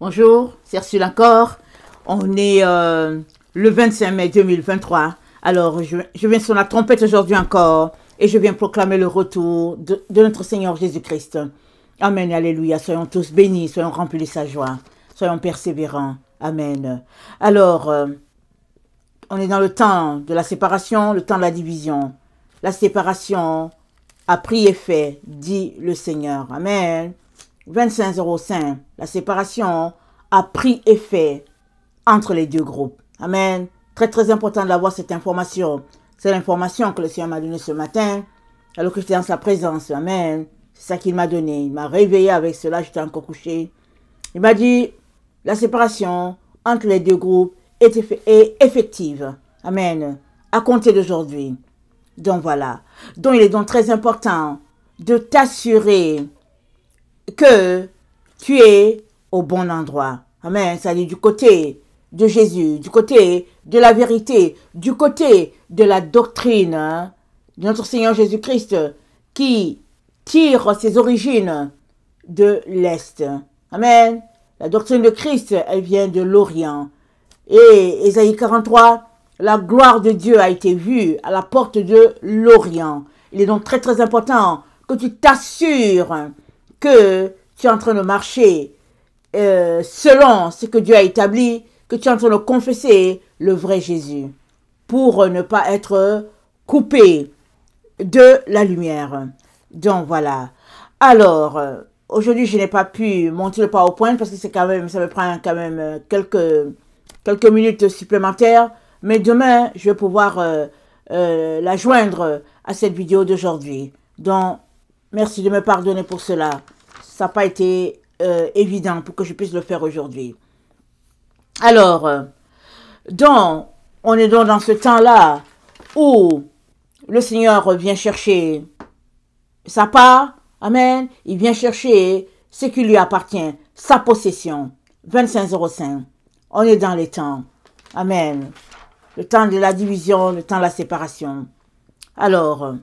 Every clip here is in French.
Bonjour, c'est Ursule encore. On est le 25 mai 2023. Alors, je viens sur la trompette aujourd'hui encore et je viens proclamer le retour de notre Seigneur Jésus-Christ. Amen, alléluia. Soyons tous bénis, soyons remplis de sa joie, soyons persévérants. Amen. Alors, on est dans le temps de la séparation, le temps de la division. La séparation a pris effet, dit le Seigneur. Amen. 25:05, la séparation a pris effet entre les deux groupes. Amen. Très très important d'avoir cette information. C'est l'information que le Seigneur m'a donnée ce matin, alors que j'étais dans sa présence. Amen. C'est ça qu'il m'a donné. Il m'a réveillé avec cela, j'étais encore couché. Il m'a dit, la séparation entre les deux groupes est effective. Amen. À compter d'aujourd'hui. Donc voilà. Donc il est donc très important de t'assurer que tu es au bon endroit. Amen. C'est-à-dire du côté de Jésus, du côté de la vérité, du côté de la doctrine de notre Seigneur Jésus-Christ qui tire ses origines de l'Est. Amen. La doctrine de Christ, elle vient de l'Orient. Et Ésaïe 43, la gloire de Dieu a été vue à la porte de l'Orient. Il est donc très très important que tu t'assures que tu es en train de marcher selon ce que Dieu a établi, que tu es en train de confesser le vrai Jésus, pour ne pas être coupé de la lumière. Donc voilà. Alors, aujourd'hui, je n'ai pas pu monter le PowerPoint parce que c'est quand même, ça me prend quand même quelques minutes supplémentaires. Mais demain, je vais pouvoir la joindre à cette vidéo d'aujourd'hui. Donc, merci de me pardonner pour cela. Ça n'a pas été évident pour que je puisse le faire aujourd'hui. Alors, donc, on est donc dans ce temps-là où le Seigneur vient chercher sa part. Amen. Il vient chercher ce qui lui appartient, sa possession. 25:05. On est dans les temps. Amen. Le temps de la division, le temps de la séparation. Alors,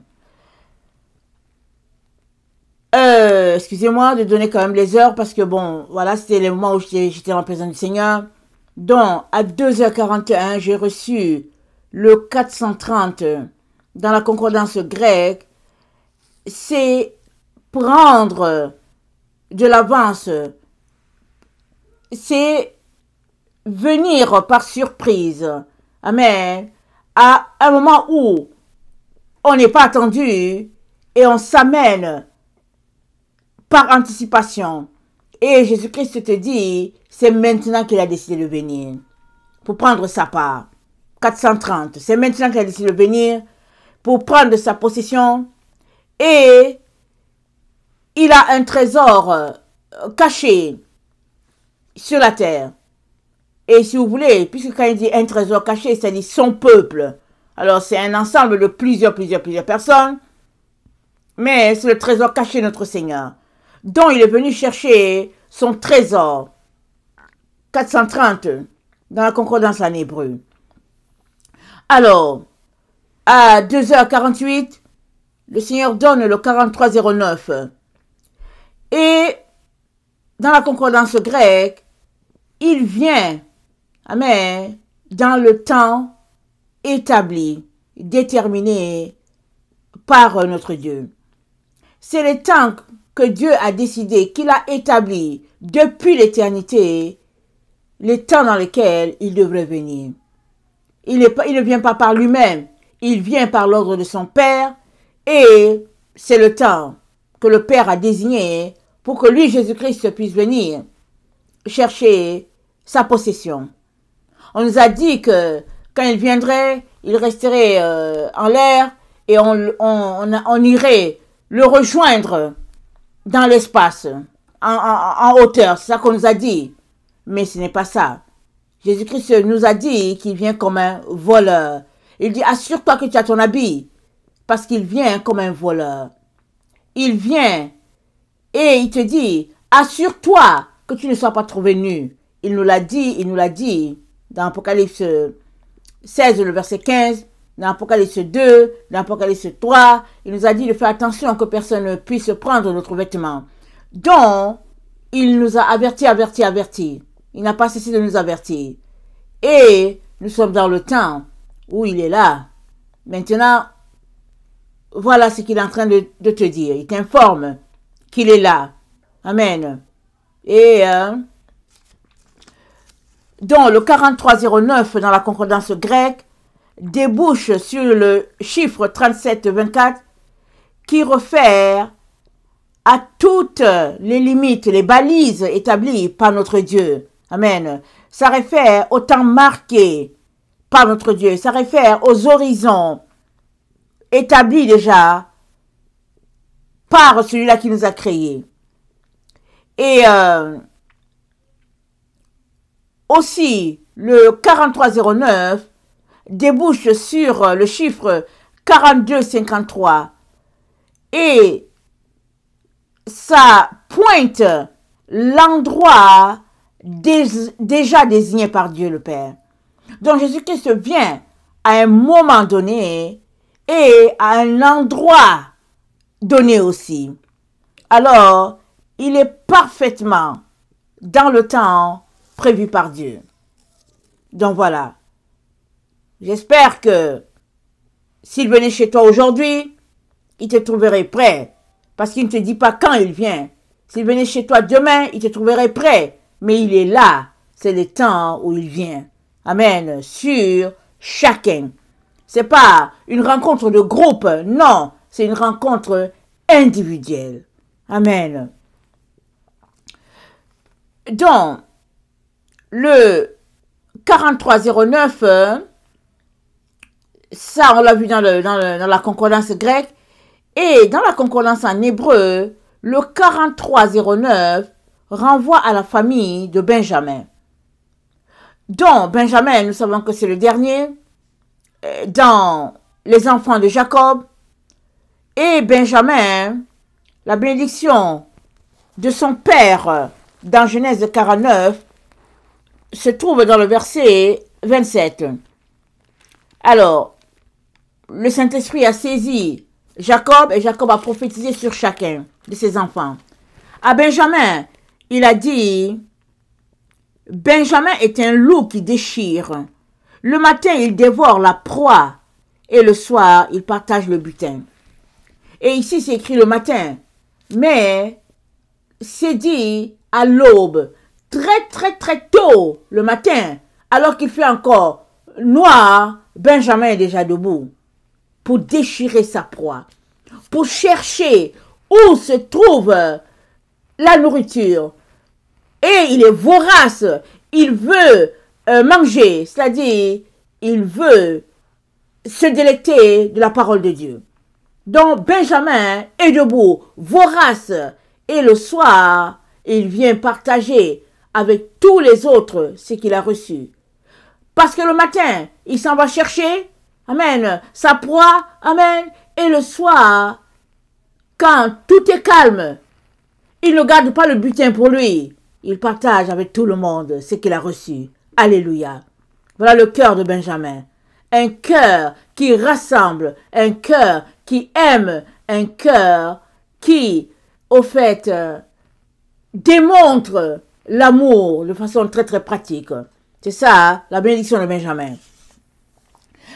excusez-moi de donner quand même les heures parce que bon, voilà, c'était les moments où j'étais en présence du Seigneur. Donc, à 2h41, j'ai reçu le 430 dans la concordance grecque. C'est prendre de l'avance. C'est venir par surprise. Amen. À un moment où on n'est pas attendu et on s'amène par anticipation. Et Jésus-Christ te dit, c'est maintenant qu'il a décidé de venir pour prendre sa part. 430, c'est maintenant qu'il a décidé de venir pour prendre sa possession. Et il a un trésor caché sur la terre. Et si vous voulez, puisque quand il dit un trésor caché, c'est-à-dire son peuple. Alors c'est un ensemble de plusieurs personnes. Mais c'est le trésor caché de notre Seigneur. Donc il est venu chercher son trésor. 430 dans la concordance en hébreu. Alors, à 2h48, le Seigneur donne le 4309. Et dans la concordance grecque, il vient, amen, dans le temps établi, déterminé par notre Dieu. C'est le temps que Dieu a décidé, qu'il a établi depuis l'éternité, les temps dans lesquels il devrait venir. Il ne vient pas par lui-même, il vient par l'ordre de son Père, et c'est le temps que le Père a désigné pour que lui, Jésus-Christ, puisse venir chercher sa possession. On nous a dit que quand il viendrait, il resterait en l'air et on irait le rejoindre dans l'espace, en hauteur. C'est ça qu'on nous a dit. Mais ce n'est pas ça. Jésus-Christ nous a dit qu'il vient comme un voleur. Il dit, assure-toi que tu as ton habit, parce qu'il vient comme un voleur. Il vient et il te dit, assure-toi que tu ne sois pas trouvé nu. Il nous l'a dit dans Apocalypse 16, le verset 15, dans Apocalypse 2, dans Apocalypse 3, il nous a dit de faire attention que personne ne puisse prendre notre vêtement. Donc, il nous a avertis. Il n'a pas cessé de nous avertir. Et nous sommes dans le temps où il est là. Maintenant, voilà ce qu'il est en train de te dire. Il t'informe qu'il est là. Amen. Et donc le 4309 dans la concordance grecque débouche sur le chiffre 3724 qui réfère à toutes les limites, les balises établies par notre Dieu. Amen. Ça réfère au temps marqué par notre Dieu. Ça réfère aux horizons établis déjà par celui-là qui nous a créés. Et aussi, le 4309 débouche sur le chiffre 4253 et ça pointe l'endroit déjà désigné par Dieu le Père. Donc Jésus-Christ vient à un moment donné et à un endroit donné aussi. Alors, il est parfaitement dans le temps prévu par Dieu. Donc voilà. J'espère que s'il venait chez toi aujourd'hui, il te trouverait prêt. Parce qu'il ne te dit pas quand il vient. S'il venait chez toi demain, il te trouverait prêt. Mais il est là. C'est le temps où il vient. Amen. Sur chacun. C'est pas une rencontre de groupe. Non. C'est une rencontre individuelle. Amen. Donc, le 4309, ça on l'a vu dans la concordance grecque, et dans la concordance en hébreu, le 4309 renvoie à la famille de Benjamin. Donc, Benjamin, nous savons que c'est le dernier dans les enfants de Jacob, et Benjamin, la bénédiction de son père dans Genèse 49 se trouve dans le verset 27. Alors, le Saint-Esprit a saisi Jacob et Jacob a prophétisé sur chacun de ses enfants. À Benjamin, il a dit, Benjamin est un loup qui déchire. Le matin, il dévore la proie et le soir, il partage le butin. Et ici, c'est écrit le matin, mais c'est dit à l'aube, très tôt le matin, alors qu'il fait encore noir, Benjamin est déjà debout pour déchirer sa proie, pour chercher où se trouve la nourriture. Et il est vorace, il veut manger, c'est-à-dire il veut se délecter de la parole de Dieu. Donc Benjamin est debout, vorace, et le soir, il vient partager avec tous les autres ce qu'il a reçu. Parce que le matin, il s'en va chercher, amen, sa proie, amen, et le soir, quand tout est calme, il ne garde pas le butin pour lui, il partage avec tout le monde ce qu'il a reçu. Alléluia. Voilà le cœur de Benjamin. Un cœur qui rassemble, un cœur qui aime, un cœur qui, au fait, démontre l'amour de façon très pratique. C'est ça, la bénédiction de Benjamin.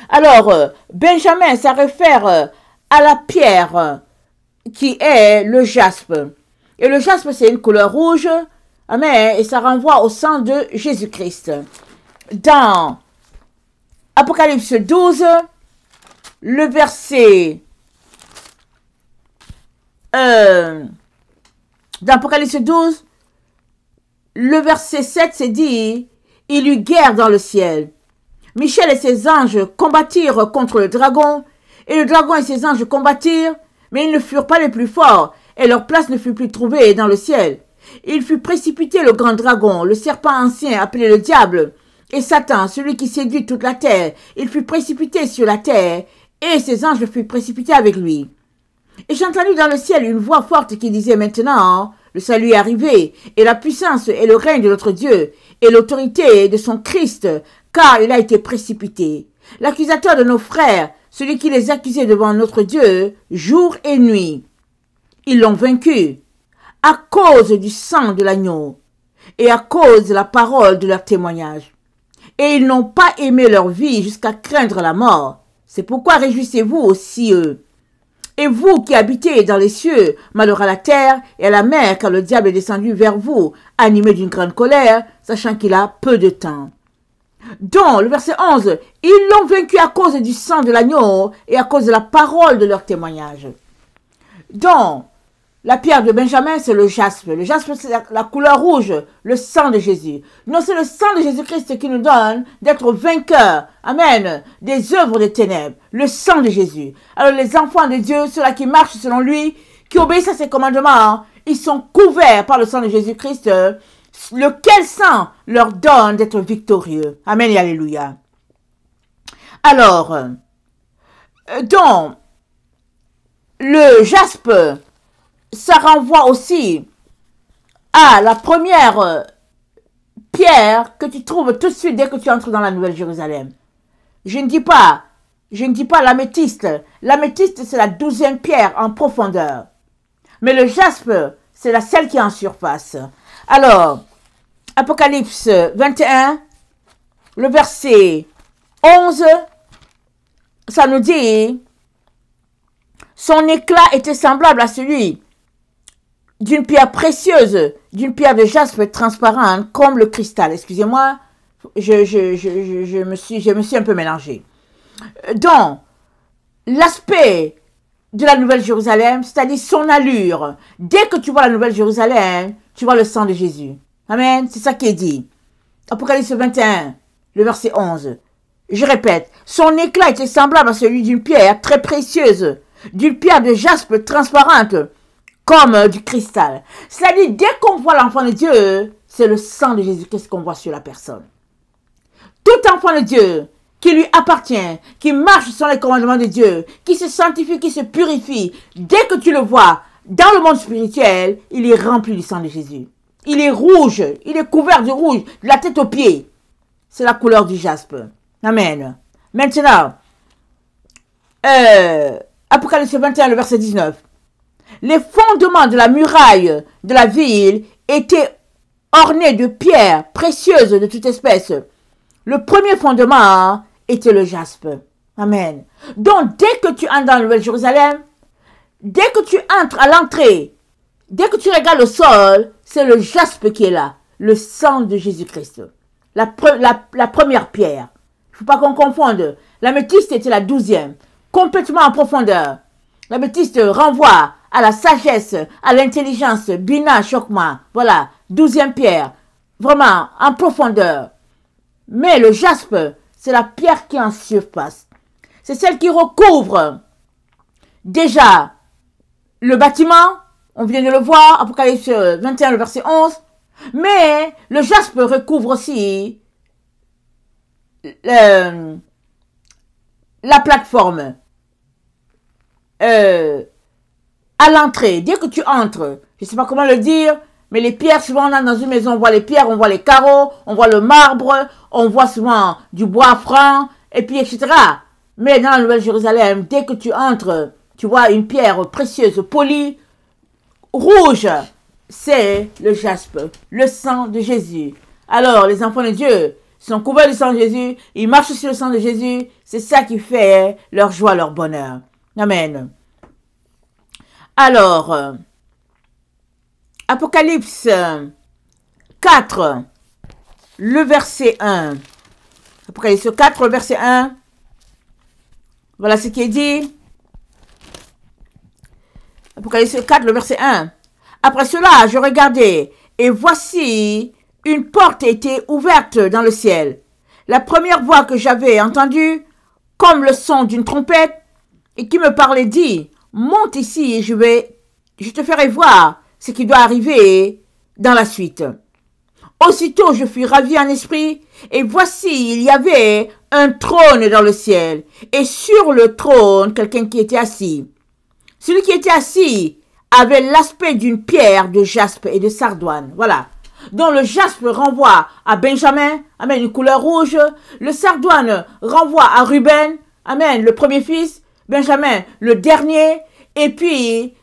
Alors, Benjamin, ça réfère à la pierre qui est le jaspe. Et le jaspe, c'est une couleur rouge. Amen. Et ça renvoie au sang de Jésus-Christ. Dans Apocalypse 12, le verset... dans Apocalypse 12, le verset 7, c'est dit, il eut guerre dans le ciel. Michel et ses anges combattirent contre le dragon, et le dragon et ses anges combattirent, mais ils ne furent pas les plus forts, et leur place ne fut plus trouvée dans le ciel. Il fut précipité le grand dragon, le serpent ancien appelé le diable, et Satan, celui qui séduit toute la terre. Il fut précipité sur la terre, et ses anges furent précipités avec lui. Et j'entendis dans le ciel une voix forte qui disait, maintenant, le salut est arrivé, et la puissance et le règne de notre Dieu, et l'autorité de son Christ, car il a été précipité. L'accusateur de nos frères, celui qui les accusait devant notre Dieu, jour et nuit. Ils l'ont vaincu. à cause du sang de l'agneau et à cause de la parole de leur témoignage. Et ils n'ont pas aimé leur vie jusqu'à craindre la mort. C'est pourquoi réjouissez-vous aussi eux. Et vous qui habitez dans les cieux, malheur à la terre et à la mer, car le diable est descendu vers vous, animé d'une grande colère, sachant qu'il a peu de temps. Donc, le verset 11, ils l'ont vaincu à cause du sang de l'agneau et à cause de la parole de leur témoignage. Donc, la pierre de Benjamin, c'est le jaspe. Le jaspe, c'est la couleur rouge, le sang de Jésus. Non, c'est le sang de Jésus-Christ qui nous donne d'être vainqueurs. Amen. Des œuvres des ténèbres. Le sang de Jésus. Alors, les enfants de Dieu, ceux-là qui marchent selon lui, qui obéissent à ses commandements, ils sont couverts par le sang de Jésus-Christ, lequel sang leur donne d'être victorieux. Amen et alléluia. Alors, donc, le jaspe, ça renvoie aussi à la première pierre que tu trouves tout de suite dès que tu entres dans la Nouvelle Jérusalem. Je ne dis pas l'améthyste. L'améthyste, c'est la 12e pierre en profondeur. Mais le jaspe, c'est celle qui est en surface. Alors, Apocalypse 21, le verset 11, ça nous dit, son éclat était semblable à celui d'une pierre précieuse, d'une pierre de jaspe transparente comme le cristal. Excusez-moi, je me suis un peu mélangé. Donc, l'aspect de la Nouvelle Jérusalem, c'est-à-dire son allure. Dès que tu vois la Nouvelle Jérusalem, tu vois le sang de Jésus. Amen, c'est ça qui est dit. Apocalypse 21, le verset 11. Je répète, son éclat était semblable à celui d'une pierre très précieuse, d'une pierre de jaspe transparente, comme du cristal. C'est-à-dire, dès qu'on voit l'enfant de Dieu, c'est le sang de Jésus-Christ qu'on voit sur la personne. Tout enfant de Dieu qui lui appartient, qui marche sur les commandements de Dieu, qui se sanctifie, qui se purifie, dès que tu le vois dans le monde spirituel, il est rempli du sang de Jésus. Il est rouge, il est couvert de rouge, de la tête aux pieds. C'est la couleur du jaspe. Amen. Maintenant, Apocalypse 21, le verset 19. Les fondements de la muraille de la ville étaient ornés de pierres précieuses de toute espèce. Le premier fondement était le jaspe. Amen. Donc, dès que tu entres dans la Nouvelle Jérusalem, dès que tu entres à l'entrée, dès que tu regardes le sol, c'est le jaspe qui est là. Le sang de Jésus-Christ. La première pierre. Il ne faut pas qu'on confonde. L'améthyste était la 12e. Complètement en profondeur. L'améthyste renvoie à la sagesse, à l'intelligence, Bina, Chokma. Voilà, 12e pierre. Vraiment, en profondeur. Mais le jaspe, c'est la pierre qui est en surface. C'est celle qui recouvre déjà le bâtiment. On vient de le voir, Apocalypse 21, le verset 11. Mais le jaspe recouvre aussi la plateforme. À l'entrée, dès que tu entres, je ne sais pas comment le dire, mais les pierres, souvent on entre dans une maison, on voit les pierres, on voit les carreaux, on voit le marbre, on voit souvent du bois franc, et puis etc. Mais dans la Nouvelle Jérusalem, dès que tu entres, tu vois une pierre précieuse, polie, rouge, c'est le jaspe, le sang de Jésus. Alors, les enfants de Dieu sont couverts du sang de Jésus, ils marchent sur le sang de Jésus, c'est ça qui fait leur joie, leur bonheur. Amen. Alors, Apocalypse 4, le verset 1. Apocalypse 4, le verset 1. Voilà ce qui est dit. Apocalypse 4, le verset 1. Après cela, je regardais, et voici, une porte était ouverte dans le ciel. La première voix que j'avais entendue, comme le son d'une trompette, et qui me parlait, dit, monte ici et je te ferai voir ce qui doit arriver dans la suite. Aussitôt, je fus ravi en esprit, et voici, il y avait un trône dans le ciel, et sur le trône, quelqu'un qui était assis. Celui qui était assis avait l'aspect d'une pierre de jaspe et de sardoine. Voilà. Donc le jaspe renvoie à Benjamin, amen, une couleur rouge. Le sardoine renvoie à Ruben, amen, le premier fils. Benjamin, le dernier. Et puis,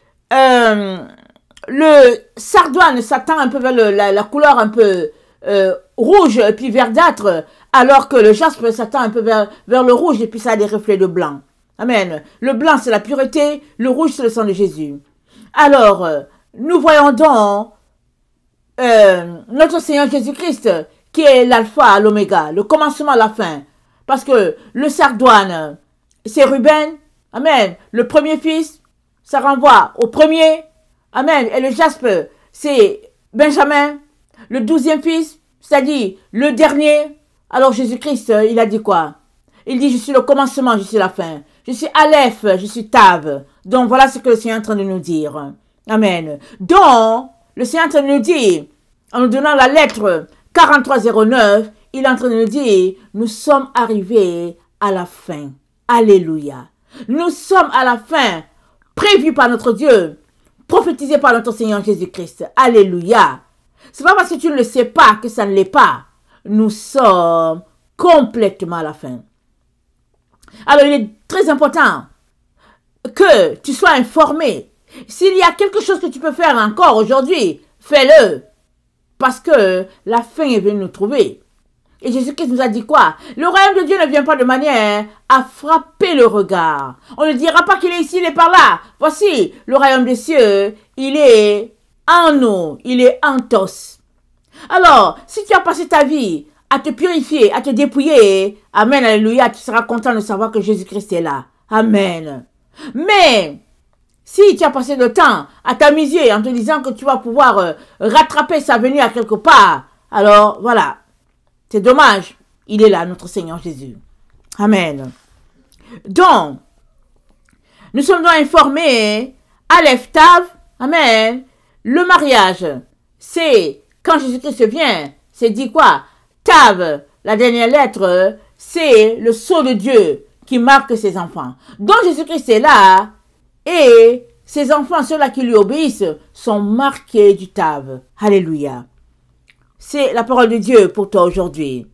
le sardoine s'attend un peu vers la couleur un peu rouge et puis verdâtre, alors que le jaspe s'attend un peu vers le rouge et puis ça a des reflets de blanc. Amen. Le blanc, c'est la pureté, le rouge, c'est le sang de Jésus. Alors, nous voyons donc notre Seigneur Jésus-Christ qui est l'alpha, l'oméga, le commencement, la fin. Parce que le sardoine, c'est Ruben. Amen. Le premier fils, ça renvoie au premier. Amen. Et le jaspe, c'est Benjamin. Le 12e fils, c'est-à-dire le dernier. Alors Jésus-Christ, il a dit quoi? Il dit, je suis le commencement, je suis la fin. Je suis Aleph, je suis Tav. Donc voilà ce que le Seigneur est en train de nous dire. Amen. Donc, le Seigneur est en train de nous dire, en nous donnant la lettre 4309, il est en train de nous dire, nous sommes arrivés à la fin. Alléluia. Nous sommes à la fin, prévue par notre Dieu, prophétisée par notre Seigneur Jésus-Christ. Alléluia. C'est pas parce que tu ne le sais pas que ça ne l'est pas. Nous sommes complètement à la fin. Alors, il est très important que tu sois informé. S'il y a quelque chose que tu peux faire encore aujourd'hui, fais-le. Parce que la fin est venue nous trouver. Et Jésus-Christ nous a dit quoi? Le royaume de Dieu ne vient pas de manière à frapper le regard. On ne dira pas qu'il est ici, il est par là. Voici, le royaume des cieux, il est en nous, il est en tous. Alors, si tu as passé ta vie à te purifier, à te dépouiller, amen, alléluia, tu seras content de savoir que Jésus-Christ est là. Amen. Mais, si tu as passé le temps à t'amuser en te disant que tu vas pouvoir rattraper sa venue à quelque part, alors voilà, c'est dommage, il est là, notre Seigneur Jésus. Amen. Donc, nous sommes donc informés, Aleph Tav, amen, le mariage, c'est quand Jésus-Christ vient, c'est dit quoi? Tav, la dernière lettre, c'est le sceau de Dieu qui marque ses enfants. Donc Jésus-Christ est là et ses enfants, ceux-là qui lui obéissent, sont marqués du Tav. Alléluia. C'est la parole de Dieu pour toi aujourd'hui.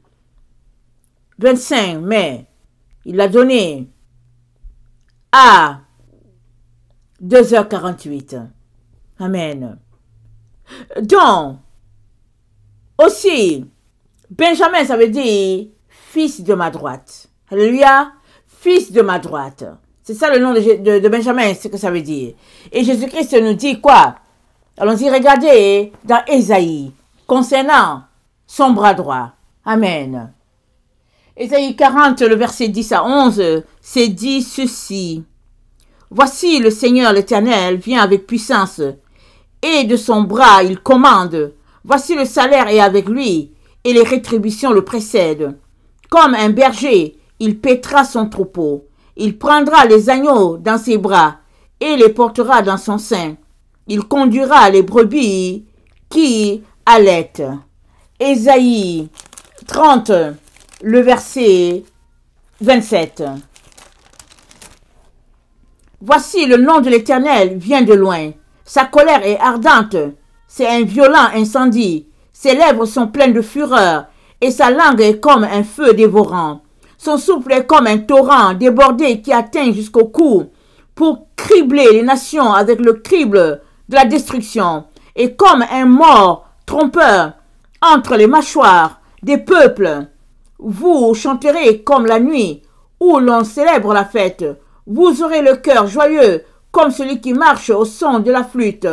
25 mai, il l'a donné à 2h48. Amen. Donc, aussi, Benjamin, ça veut dire fils de ma droite. Alléluia. Fils de ma droite. C'est ça le nom de Benjamin, c'est ce que ça veut dire. Et Jésus-Christ nous dit quoi? Allons-y, regardez dans Ésaïe, concernant son bras droit. Amen. Ésaïe 40, le verset 10 à 11, c'est dit ceci. Voici le Seigneur l'Éternel vient avec puissance, et de son bras il commande. Voici le salaire est avec lui, et les rétributions le précèdent. Comme un berger, il paîtra son troupeau. Il prendra les agneaux dans ses bras, et les portera dans son sein. Il conduira les brebis qui allaitent. Ésaïe 30, le verset 27. Voici le nom de l'Éternel vient de loin. Sa colère est ardente. C'est un violent incendie. Ses lèvres sont pleines de fureur, et sa langue est comme un feu dévorant. Son souffle est comme un torrent débordé qui atteint jusqu'au cou, pour cribler les nations avec le crible de la destruction, et comme un mort trompeur entre les mâchoires des peuples. Vous chanterez comme la nuit, où l'on célèbre la fête. Vous aurez le cœur joyeux, comme celui qui marche au son de la flûte,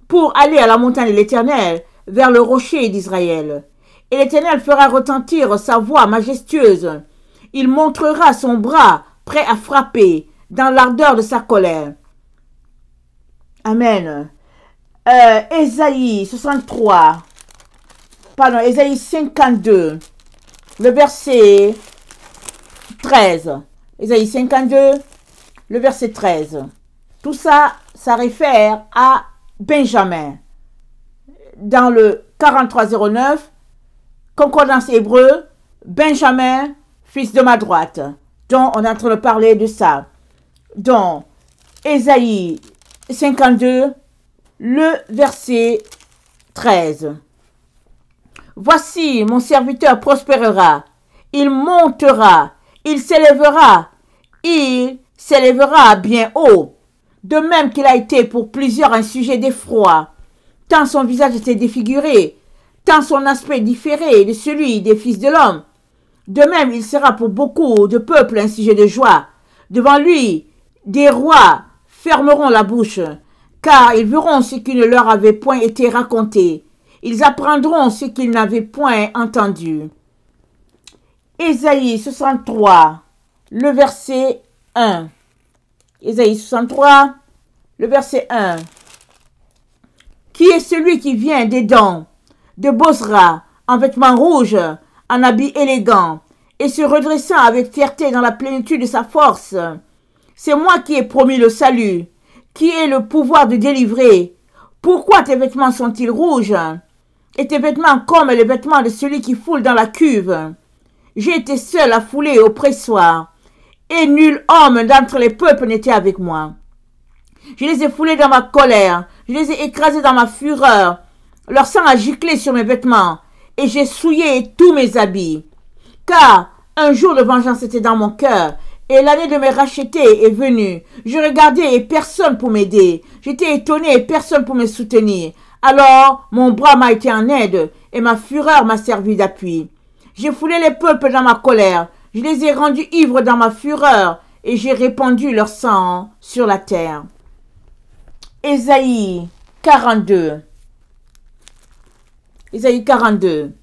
pour aller à la montagne de l'Éternel, vers le rocher d'Israël. Et l'Éternel fera retentir sa voix majestueuse. Il montrera son bras prêt à frapper dans l'ardeur de sa colère. Amen. Ésaïe 63, pardon, Ésaïe 52, le verset 13. Ésaïe 52, le verset 13. Tout ça, ça réfère à Benjamin. Dans le 4309, concordance hébreu, Benjamin, fils de ma droite. Donc, on est en train de parler de ça. Donc, Ésaïe 52, le verset 13. Voici, mon serviteur prospérera, il montera, il s'élèvera bien haut, de même qu'il a été pour plusieurs un sujet d'effroi. tant son visage était défiguré, tant son aspect différait de celui des fils de l'homme. De même, il sera pour beaucoup de peuples un sujet de joie. Devant lui, des rois fermeront la bouche, car ils verront ce qui ne leur avait point été raconté. Ils apprendront ce qu'ils n'avaient point entendu. Ésaïe 63, le verset 1. Ésaïe 63, le verset 1. Qui est celui qui vient d'Édom, de Bosra, en vêtements rouges, en habit élégant, et se redressant avec fierté dans la plénitude de sa force? C'est moi qui ai promis le salut, qui ai le pouvoir de délivrer. Pourquoi tes vêtements sont-ils rouges, et tes vêtements comme les vêtements de celui qui foule dans la cuve? J'ai été seul à fouler au pressoir, et nul homme d'entre les peuples n'était avec moi. Je les ai foulés dans ma colère, je les ai écrasés dans ma fureur. Leur sang a giclé sur mes vêtements, et j'ai souillé tous mes habits. Car un jour de vengeance était dans mon cœur, et l'année de me racheter est venue. Je regardais et personne pour m'aider. J'étais étonné et personne pour me soutenir. Alors mon bras m'a été en aide, et ma fureur m'a servi d'appui. J'ai foulé les peuples dans ma colère, je les ai rendus ivres dans ma fureur, et j'ai répandu leur sang sur la terre. Ésaïe 42. Ésaïe 42.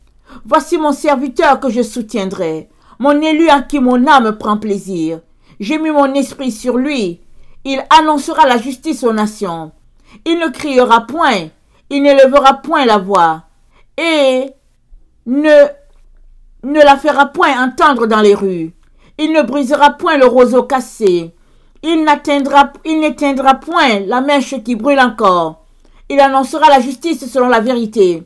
Voici mon serviteur que je soutiendrai, mon élu en qui mon âme prend plaisir. J'ai mis mon esprit sur lui. Il annoncera la justice aux nations. Il ne criera point, il ne lèvera point la voix, et ne la fera point entendre dans les rues. Il ne brisera point le roseau cassé. Il n'éteindra point la mèche qui brûle encore. Il annoncera la justice selon la vérité.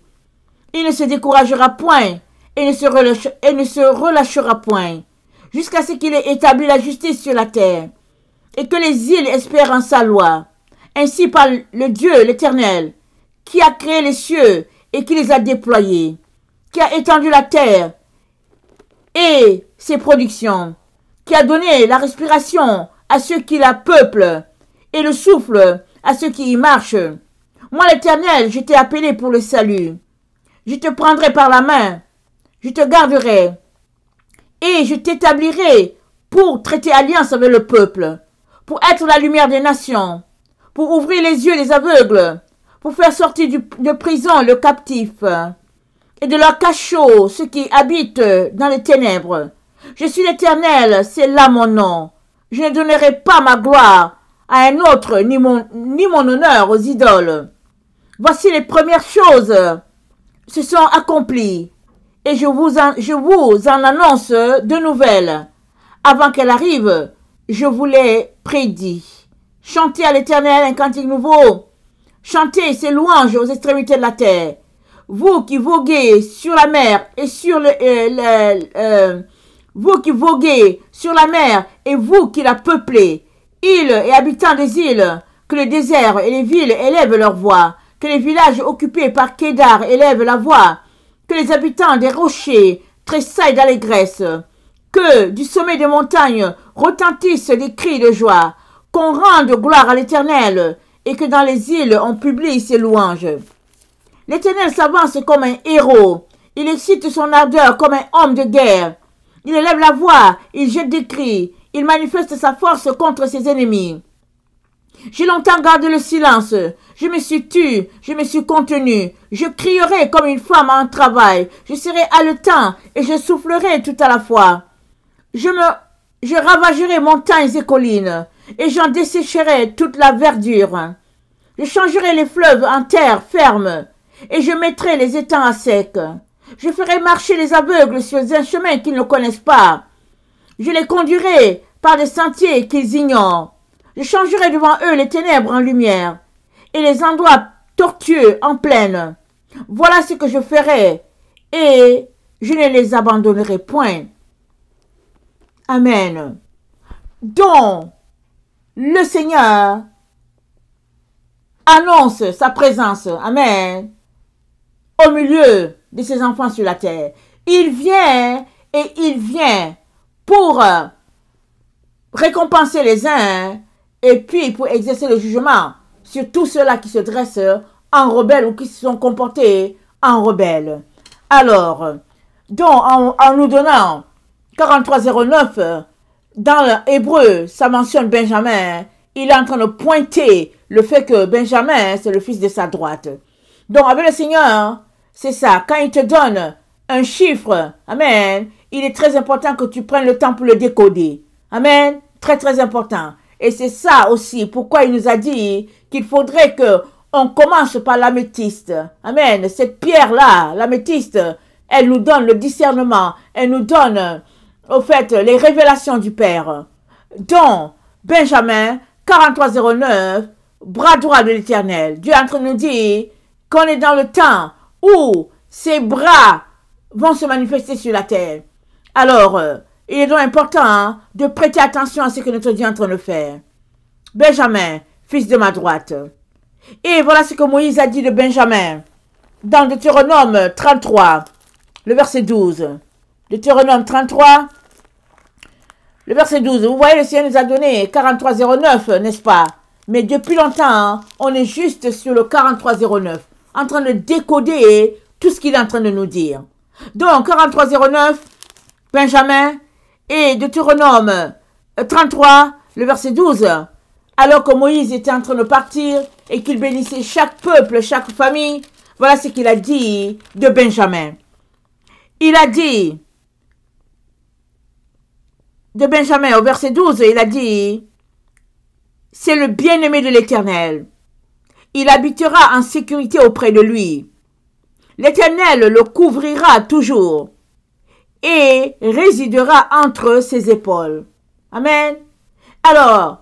Il ne se découragera point et ne se relâchera point, jusqu'à ce qu'il ait établi la justice sur la terre, et que les îles espèrent en sa loi. Ainsi parle le Dieu, l'Éternel, qui a créé les cieux et qui les a déployés, qui a étendu la terre et ses productions, qui a donné la respiration à ceux qui la peuplent et le souffle à ceux qui y marchent. Moi, l'Éternel, je t'ai appelé pour le salut. Je te prendrai par la main, je te garderai, et je t'établirai pour traiter alliance avec le peuple, pour être la lumière des nations, pour ouvrir les yeux des aveugles, pour faire sortir de prison le captif, et de leur cachot ceux qui habitent dans les ténèbres. Je suis l'Éternel, c'est là mon nom. Je ne donnerai pas ma gloire à un autre, ni mon honneur aux idoles. Voici les premières choses se sont accomplies, et je vous en annonce de nouvelles. Avant qu'elle arrive, je vous l'ai prédit. Chantez à l'Éternel un cantique nouveau. Chantez ses louanges aux extrémités de la terre. Vous qui voguez sur la mer et vous qui voguez sur la mer et vous qui la peuplez, îles et habitants des îles, que le désert et les villes élèvent leur voix, que les villages occupés par Kédar élèvent la voix, que les habitants des rochers tressaillent d'allégresse, que du sommet des montagnes retentissent des cris de joie, qu'on rende gloire à l'Éternel, et que dans les îles on publie ses louanges. L'Éternel s'avance comme un héros, il excite son ardeur comme un homme de guerre, il élève la voix, il jette des cris, il manifeste sa force contre ses ennemis. J'ai longtemps gardé le silence, je me suis tue, je me suis contenu, je crierai comme une femme en travail, je serai haletant et je soufflerai tout à la fois. Je ravagerai montagnes et collines, et j'en dessécherai toute la verdure. Je changerai les fleuves en terre ferme, et je mettrai les étangs à sec. Je ferai marcher les aveugles sur un chemin qu'ils ne connaissent pas. Je les conduirai par des sentiers qu'ils ignorent. Je changerai devant eux les ténèbres en lumière, et les endroits tortueux en plaine. Voilà ce que je ferai, et je ne les abandonnerai point. Amen. Donc, le Seigneur annonce sa présence, amen, au milieu de ses enfants sur la terre. Il vient pour récompenser les uns et puis pour exercer le jugement sur tous ceux-là qui se dressent en rebelles ou qui se sont comportés en rebelles. Alors, donc, en nous donnant 4309, dans l'hébreu, ça mentionne Benjamin, il est en train de pointer le fait que Benjamin, c'est le fils de sa droite. Donc, avec le Seigneur, c'est ça. Quand il te donne un chiffre, amen, il est très important que tu prennes le temps pour le décoder. Amen. Très, très important. Et c'est ça aussi pourquoi il nous a dit qu'il faudrait que on commence par l'améthyste. Amen. Cette pierre-là, l'améthyste, elle nous donne le discernement. Elle nous donne, au fait, les révélations du Père. Donc, Benjamin, 4309, bras droit de l'Éternel. Dieu est en train de nous dire qu'on est dans le temps où ses bras vont se manifester sur la terre. Alors, il est donc important de prêter attention à ce que notre Dieu est en train de faire. Benjamin, fils de ma droite. Et voilà ce que Moïse a dit de Benjamin dans Deutéronome 33, le verset 12. Deutéronome 33, le verset 12. Vous voyez, le Seigneur nous a donné 4309, n'est-ce pas? Mais depuis longtemps, on est juste sur le 4309, en train de décoder tout ce qu'il est en train de nous dire. Donc, 4309, Benjamin, et Deutéronome 33, le verset 12. Alors que Moïse était en train de partir et qu'il bénissait chaque peuple, chaque famille, voilà ce qu'il a dit de Benjamin. Il a dit, de Benjamin au verset 12, il a dit, c'est le bien-aimé de l'Éternel. Il habitera en sécurité auprès de lui. L'Éternel le couvrira toujours et résidera entre ses épaules. Amen. Alors,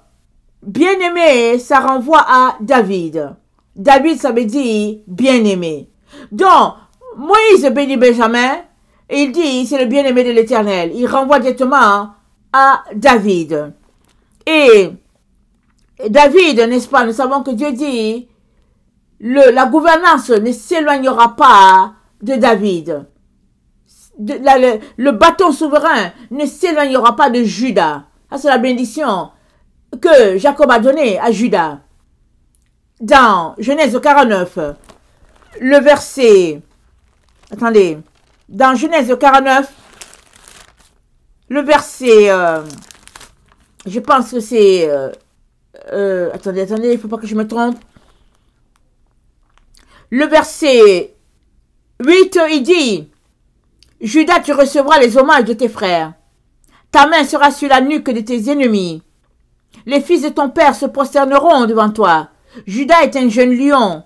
bien-aimé, ça renvoie à David. David, ça veut dire bien-aimé. Donc, Moïse bénit Benjamin, et il dit, c'est le bien-aimé de l'Éternel. Il renvoie directement à David. Et David, n'est-ce pas, nous savons que Dieu dit, la gouvernance ne s'éloignera pas de David. Le bâton souverain ne s'éloignera pas de Juda. Ça, c'est la bénédiction que Jacob a donnée à Juda. Dans Genèse 49, le verset... Attendez. Dans Genèse 49, le verset... je pense que c'est... attendez, il ne faut pas que je me trompe. Le verset 8, il dit, Judas, tu recevras les hommages de tes frères. Ta main sera sur la nuque de tes ennemis. Les fils de ton père se prosterneront devant toi. Judas est un jeune lion.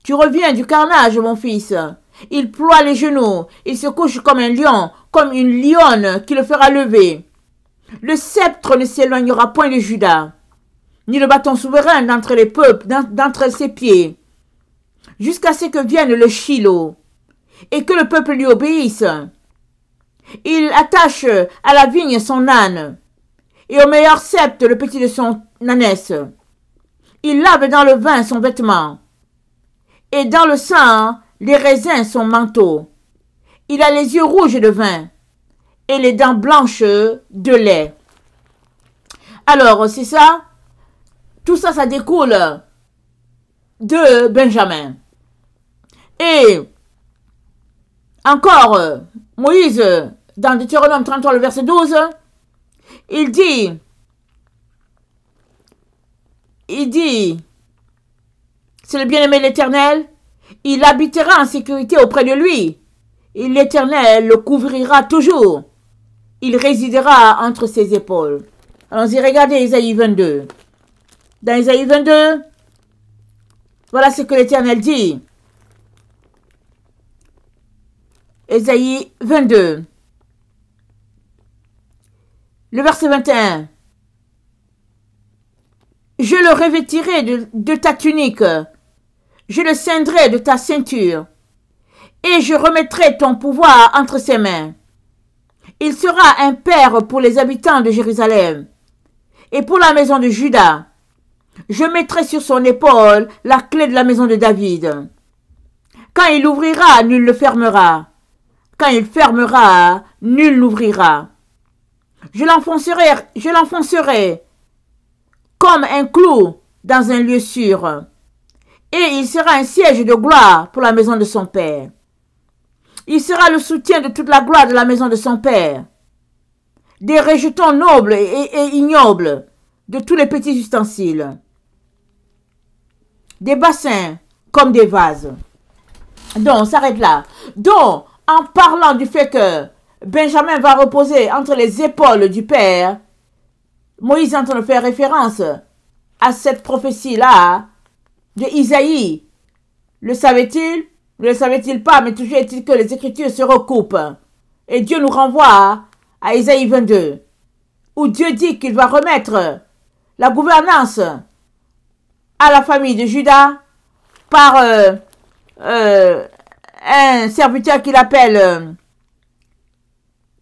Tu reviens du carnage, mon fils. Il ploie les genoux. Il se couche comme un lion, comme une lionne qui le fera lever. Le sceptre ne s'éloignera point de Judas, ni le bâton souverain d'entre les peuples, d'entre ses pieds, jusqu'à ce que vienne le Shiloh, et que le peuple lui obéisse. Il attache à la vigne son âne, et au meilleur sceptre le petit de son ânesse. Il lave dans le vin son vêtement, et dans le sang les raisins son manteau. Il a les yeux rouges de vin, et les dents blanches de lait. Alors, c'est ça. Tout ça, ça découle de Benjamin. Et encore, Moïse, dans Deutéronome 33, le verset 12, il dit, c'est le bien-aimé de l'Éternel, il habitera en sécurité auprès de lui, et l'Éternel le couvrira toujours, il résidera entre ses épaules. Allons-y, regardez Isaïe 22. Dans Isaïe 22, voilà ce que l'Éternel dit. Isaïe 22. Le verset 21. Je le revêtirai de ta tunique, je le ceindrai de ta ceinture, et je remettrai ton pouvoir entre ses mains. Il sera un père pour les habitants de Jérusalem, et pour la maison de Juda. Je mettrai sur son épaule la clé de la maison de David. Quand il ouvrira, nul ne fermera. Quand il fermera, nul n'ouvrira. Je l'enfoncerai comme un clou dans un lieu sûr. Et il sera un siège de gloire pour la maison de son Père. Il sera le soutien de toute la gloire de la maison de son Père. Des rejetons nobles et ignobles de tous les petits ustensiles. Des bassins comme des vases. Donc, on s'arrête là. Donc, en parlant du fait que Benjamin va reposer entre les épaules du Père, Moïse est en train de faire référence à cette prophétie-là de Isaïe. Le savait-il? Ne le savait-il pas? Mais toujours est-il que les Écritures se recoupent. Et Dieu nous renvoie à Isaïe 22, où Dieu dit qu'il va remettre la gouvernance à la famille de Juda par un serviteur qu'il appelle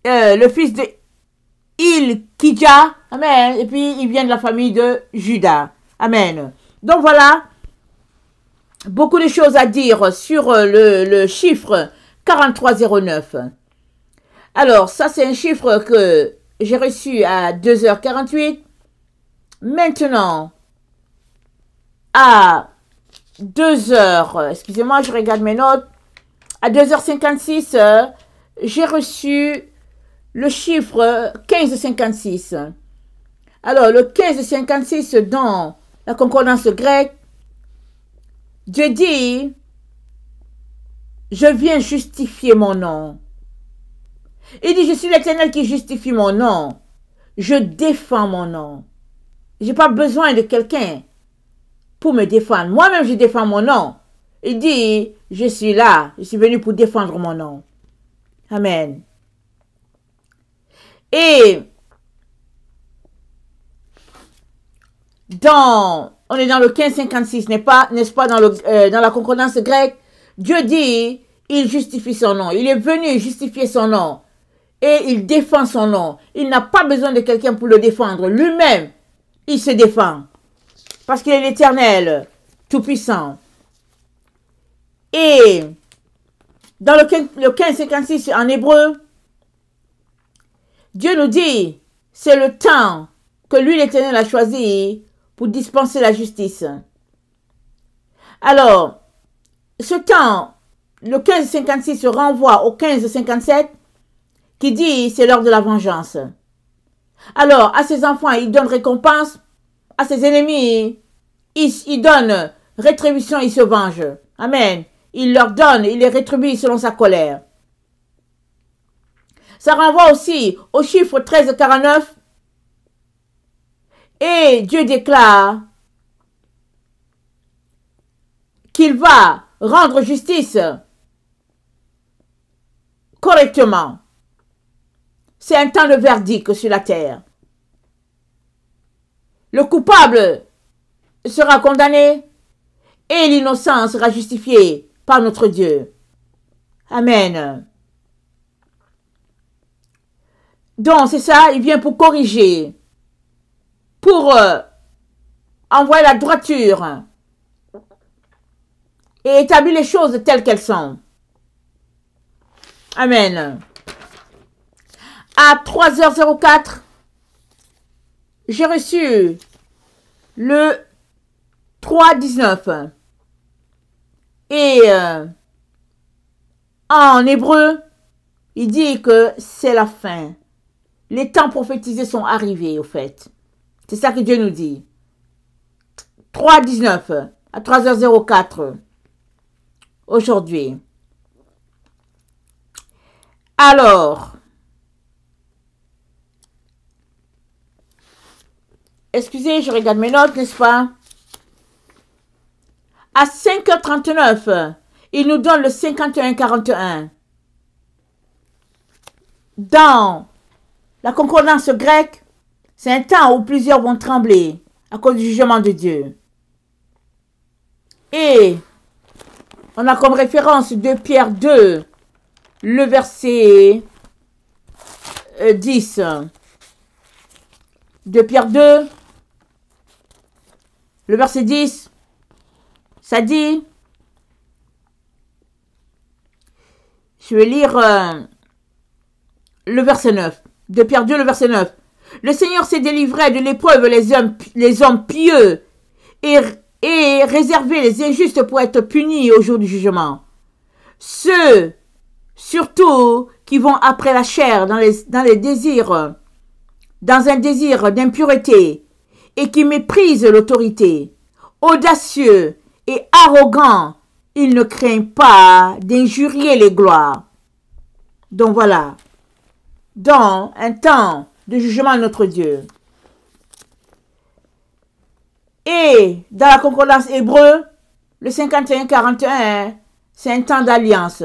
le fils de Ilkidja. Amen. Et puis, il vient de la famille de Juda. Amen. Donc, voilà. Beaucoup de choses à dire sur le chiffre 4309. Alors, ça, c'est un chiffre que j'ai reçu à 2h48. Maintenant, à 2h, excusez-moi, je regarde mes notes. À 2h56, j'ai reçu le chiffre 1556. Alors, le 1556 dans la concordance grecque, Dieu dit, je viens justifier mon nom. Il dit, je suis l'Éternel qui justifie mon nom. Je défends mon nom. Je n'ai pas besoin de quelqu'un pour me défendre. Moi-même, je défends mon nom. Il dit, je suis là. Je suis venu pour défendre mon nom. Amen. Et on est dans le 1556, n'est-ce pas, dans la concordance grecque, Dieu dit, il justifie son nom. Il est venu justifier son nom. Et il défend son nom. Il n'a pas besoin de quelqu'un pour le défendre. Lui-même, il se défend. Parce qu'il est l'Éternel, tout-puissant. Et dans le 1556 en hébreu, Dieu nous dit, c'est le temps que lui, l'Éternel, a choisi pour dispenser la justice. Alors, ce temps, le 1556 se renvoie au 1557 qui dit c'est l'heure de la vengeance. Alors, à ses enfants, il donne récompense, à ses ennemis, il donne rétribution, il se venge. Amen. Il leur donne, il les rétribue selon sa colère. Ça renvoie aussi au chiffre 1349. Et Dieu déclare qu'il va rendre justice correctement. C'est un temps de verdict sur la terre. Le coupable sera condamné et l'innocent sera justifié par notre Dieu. Amen. Donc, c'est ça, il vient pour corriger, pour envoyer la droiture et établir les choses telles qu'elles sont. Amen. À 3h04, j'ai reçu le 3-19. Et en hébreu, il dit que c'est la fin. Les temps prophétisés sont arrivés, au fait. C'est ça que Dieu nous dit. 3-19 à 3h04 aujourd'hui. Alors, excusez, je regarde mes notes, n'est-ce pas? À 5h39, il nous donne le 51-41. Dans la concordance grecque, c'est un temps où plusieurs vont trembler à cause du jugement de Dieu. Et on a comme référence 2 Pierre 2, le verset 10. 2 Pierre 2, le verset 10, ça dit, je vais lire le verset 9. 2 Pierre 2, le verset 9. Le Seigneur s'est délivré de l'épreuve les hommes pieux et et réserver les injustes pour être punis au jour du jugement. Ceux, surtout, qui vont après la chair dans les désirs, dans un désir d'impureté et qui méprisent l'autorité, audacieux et arrogants, ils ne craignent pas d'injurier les gloires. Donc voilà, dans un temps de jugement à notre Dieu. Et dans la concordance hébreu, le 51-41, c'est un temps d'alliance.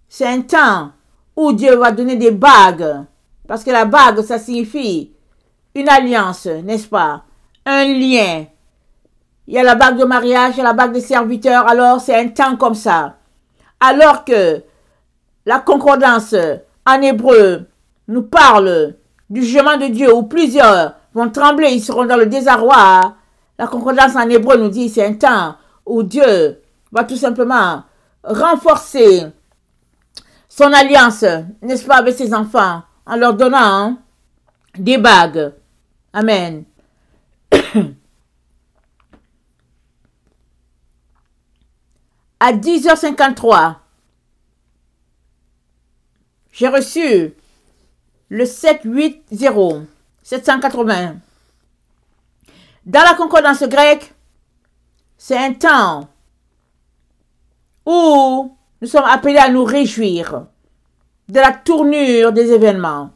C'est un temps où Dieu va donner des bagues. Parce que la bague, ça signifie une alliance, n'est-ce pas? Un lien. Il y a la bague de mariage, il y a la bague de serviteur. Alors, c'est un temps comme ça. Alors que la concordance en hébreu nous parle du jugement de Dieu où plusieurs vont trembler, ils seront dans le désarroi. La concordance en hébreu nous dit c'est un temps où Dieu va tout simplement renforcer son alliance, n'est-ce pas, avec ses enfants, en leur donnant des bagues. Amen. À 10h53, j'ai reçu le 780. Dans la concordance grecque, c'est un temps où nous sommes appelés à nous réjouir de la tournure des événements.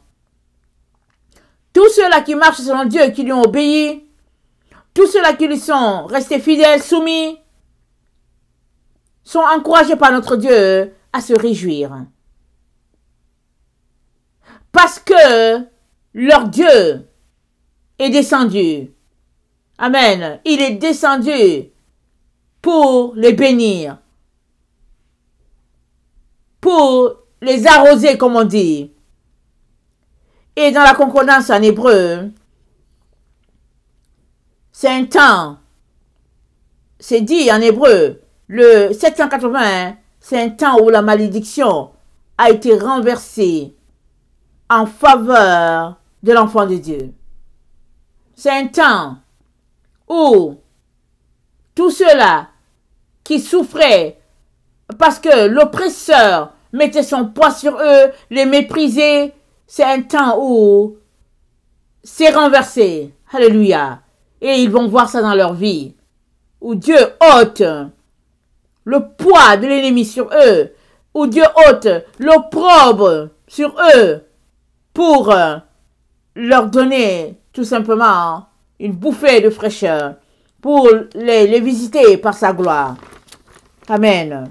Tous ceux-là qui marchent selon Dieu et qui lui ont obéi, tous ceux-là qui lui sont restés fidèles, soumis, sont encouragés par notre Dieu à se réjouir. Parce que leur Dieu est descendu. Amen. Il est descendu pour les bénir. Pour les arroser, comme on dit. Et dans la concordance en hébreu, c'est un temps, c'est dit en hébreu, le 780, c'est un temps où la malédiction a été renversée en faveur de l'enfant de Dieu. C'est un temps où tous ceux-là qui souffraient parce que l'oppresseur mettait son poids sur eux, les méprisait, c'est un temps où c'est renversé. Alléluia. Et ils vont voir ça dans leur vie. Où Dieu ôte le poids de l'ennemi sur eux. Où Dieu ôte l'opprobre sur eux pour leur donner tout simplement une bouffée de fraîcheur. Pour les visiter par sa gloire. Amen.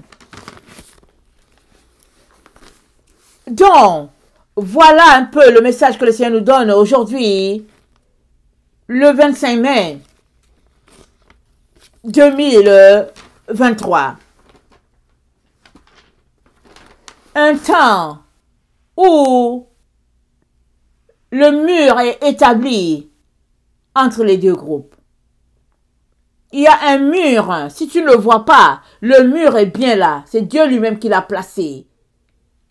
Donc, voilà un peu le message que le Seigneur nous donne aujourd'hui, le 25 mai 2023. Un temps où le mur est établi entre les deux groupes. Il y a un mur, si tu ne le vois pas, le mur est bien là. C'est Dieu lui-même qui l'a placé.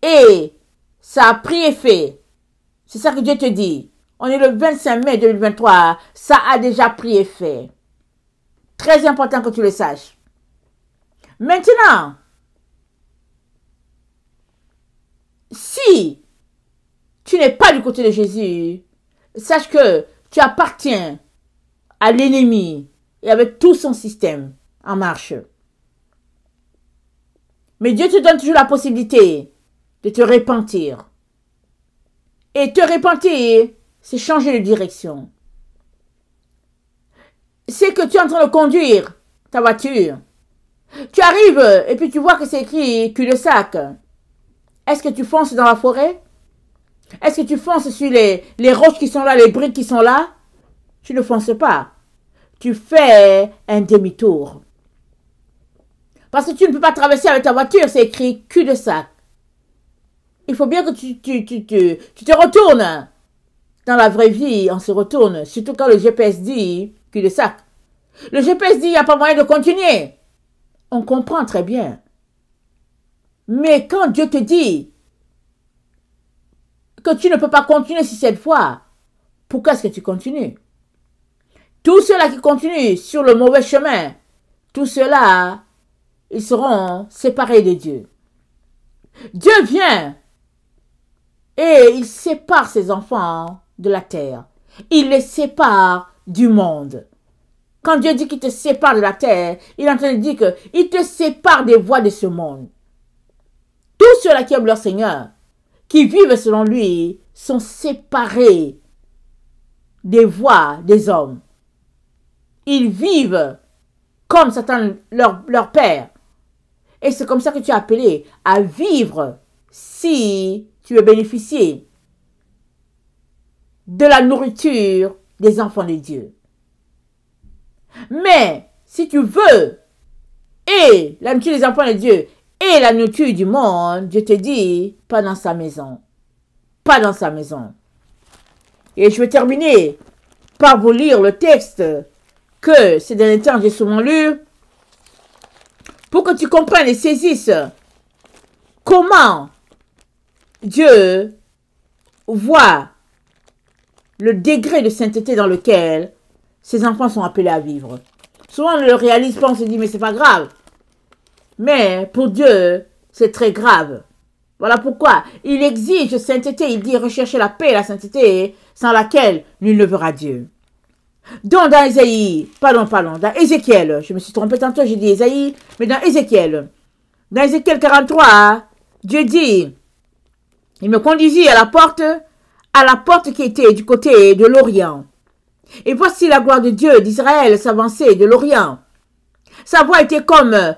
Et ça a pris effet. C'est ça que Dieu te dit. On est le 25 mai 2023. Ça a déjà pris effet. Très important que tu le saches. Maintenant, si tu n'es pas du côté de Jésus, sache que tu appartiens à l'ennemi et avec tout son système en marche. Mais Dieu te donne toujours la possibilité de te repentir. Et te repentir, c'est changer de direction. C'est que tu es en train de conduire ta voiture. Tu arrives et puis tu vois que c'est écrit cul-de-sac. Est-ce que tu fonces dans la forêt? Est-ce que tu fonces sur les roches qui sont là, les briques qui sont là? Tu ne fonces pas. Tu fais un demi-tour. Parce que tu ne peux pas traverser avec ta voiture, c'est écrit cul-de-sac. Il faut bien que tu te retournes. Dans la vraie vie, on se retourne. Surtout quand le GPS dit cul-de-sac. Le GPS dit il n'y a pas moyen de continuer. On comprend très bien. Mais quand Dieu te dit que tu ne peux pas continuer sur cette voie, pourquoi est-ce que tu continues? Tous ceux-là qui continuent sur le mauvais chemin, tous ceux-là, ils seront séparés de Dieu. Dieu vient et il sépare ses enfants de la terre. Il les sépare du monde. Quand Dieu dit qu'il te sépare de la terre, il est en train de dire qu'il te sépare des voies de ce monde. Tous ceux-là qui aiment leur Seigneur, qui vivent selon lui, sont séparés des voies des hommes. Ils vivent comme Satan, leur père. Et c'est comme ça que tu es appelé à vivre si tu veux bénéficier de la nourriture des enfants de Dieu. Mais si tu veux et la nourriture des enfants de Dieu et la nourriture du monde, Dieu te dit, pas dans sa maison. Pas dans sa maison. Et je vais terminer par vous lire le texte que ces derniers temps j'ai souvent lu pour que tu comprennes et saisisses comment Dieu voit le degré de sainteté dans lequel ses enfants sont appelés à vivre. Souvent on ne le réalise pas, on se dit mais c'est pas grave. Mais pour Dieu, c'est très grave. Voilà pourquoi il exige sainteté, il dit rechercher la paix et la sainteté sans laquelle nul ne verra Dieu. Donc dans dans Ézéchiel, je me suis trompé tantôt, j'ai dit Ésaïe, mais dans Ézéchiel 43, Dieu dit, il me conduisit à la porte qui était du côté de l'Orient. Et voici la gloire de Dieu d'Israël s'avancer de l'Orient. Sa voix était comme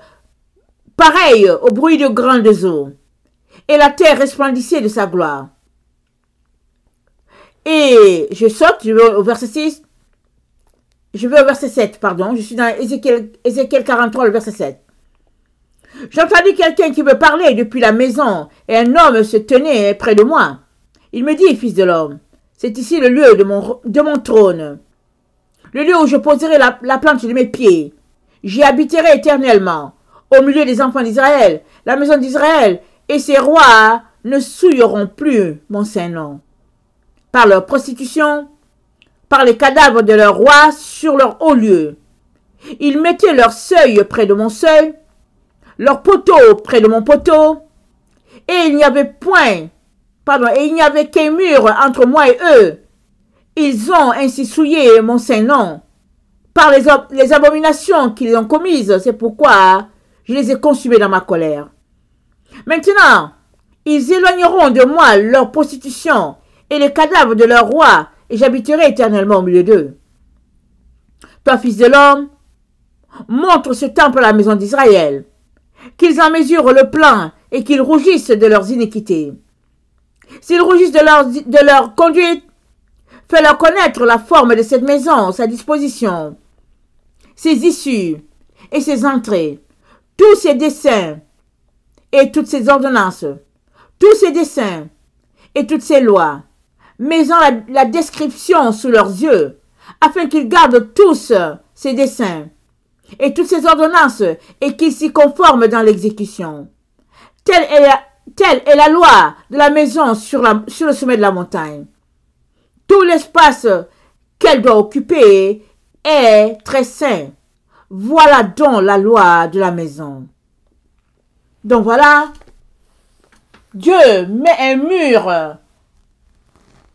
pareille au bruit de grandes eaux. Et la terre resplendissait de sa gloire. Et je saute, je vais au verset 6. Je vais au verset 7, pardon. Je suis dans Ézéchiel 43, le verset 7. J'entendis quelqu'un qui me parlait depuis la maison, et un homme se tenait près de moi. Il me dit, fils de l'homme, c'est ici le lieu de mon trône, le lieu où je poserai la plante de mes pieds. J'y habiterai éternellement, au milieu des enfants d'Israël, la maison d'Israël, et ses rois ne souilleront plus mon saint nom. Par leur prostitution, par les cadavres de leurs rois sur leur haut lieu. Ils mettaient leur seuil près de mon seuil, leur poteau près de mon poteau, et il n'y avait qu'un mur entre moi et eux. Ils ont ainsi souillé mon saint nom par les abominations qu'ils ont commises. C'est pourquoi je les ai consumés dans ma colère. Maintenant, ils éloigneront de moi leur prostitution et les cadavres de leurs rois, et j'habiterai éternellement au milieu d'eux. Toi, fils de l'homme, montre ce temple à la maison d'Israël, qu'ils en mesurent le plan et qu'ils rougissent de leurs iniquités. S'ils rougissent de leur conduite, fais-leur connaître la forme de cette maison, sa disposition, ses issues et ses entrées, tous ses desseins et toutes ses ordonnances, tous ses desseins et toutes ses lois, mets-en la description sous leurs yeux, afin qu'ils gardent tous ses desseins et toutes ses ordonnances et qu'ils s'y conforment dans l'exécution. Telle est la loi de la maison sur le sommet de la montagne. Tout l'espace qu'elle doit occuper est très saint. Voilà donc la loi de la maison. Donc voilà, Dieu met un mur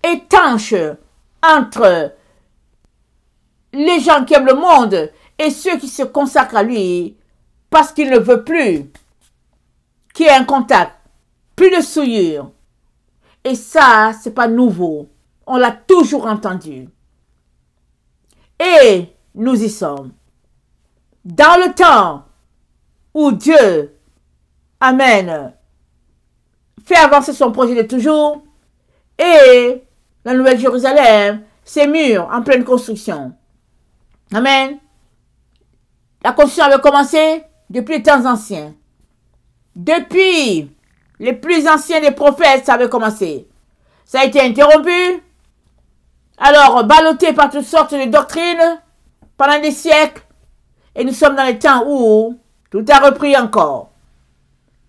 étanche entre les gens qui aiment le monde et ceux qui se consacrent à lui parce qu'il ne veut plus qu'il y ait un contact, plus de souillure. Et ça, c'est pas nouveau. On l'a toujours entendu. Et nous y sommes. Dans le temps où Dieu, Amen, fait avancer son projet de toujours et la Nouvelle Jérusalem, ses murs en pleine construction. Amen. La construction avait commencé depuis les temps anciens. Depuis les plus anciens des prophètes, ça avait commencé. Ça a été interrompu. Alors, ballotté par toutes sortes de doctrines pendant des siècles. Et nous sommes dans les temps où tout a repris encore.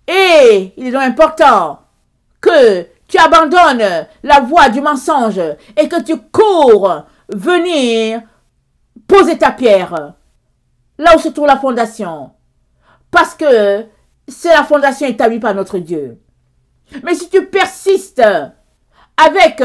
Et il est donc important que tu abandonnes la voie du mensonge et que tu cours venir poser ta pierre là où se trouve la fondation. Parce que c'est la fondation établie par notre Dieu. Mais si tu persistes avec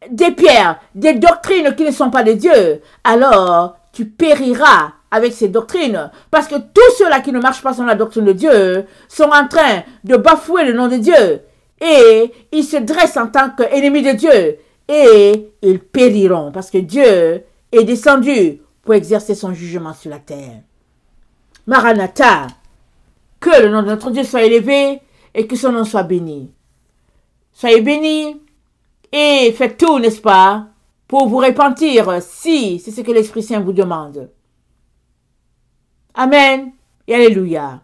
des pierres, des doctrines qui ne sont pas de Dieu, alors tu périras avec ces doctrines. Parce que tous ceux-là qui ne marchent pas selon la doctrine de Dieu sont en train de bafouer le nom de Dieu. Et ils se dressent en tant qu'ennemis de Dieu. Et ils périront. Parce que Dieu est descendu pour exercer son jugement sur la terre. Maranatha, que le nom de notre Dieu soit élevé et que son nom soit béni. Soyez bénis et faites tout, n'est-ce pas, pour vous repentir si c'est ce que l'Esprit Saint vous demande. Amen et Alléluia.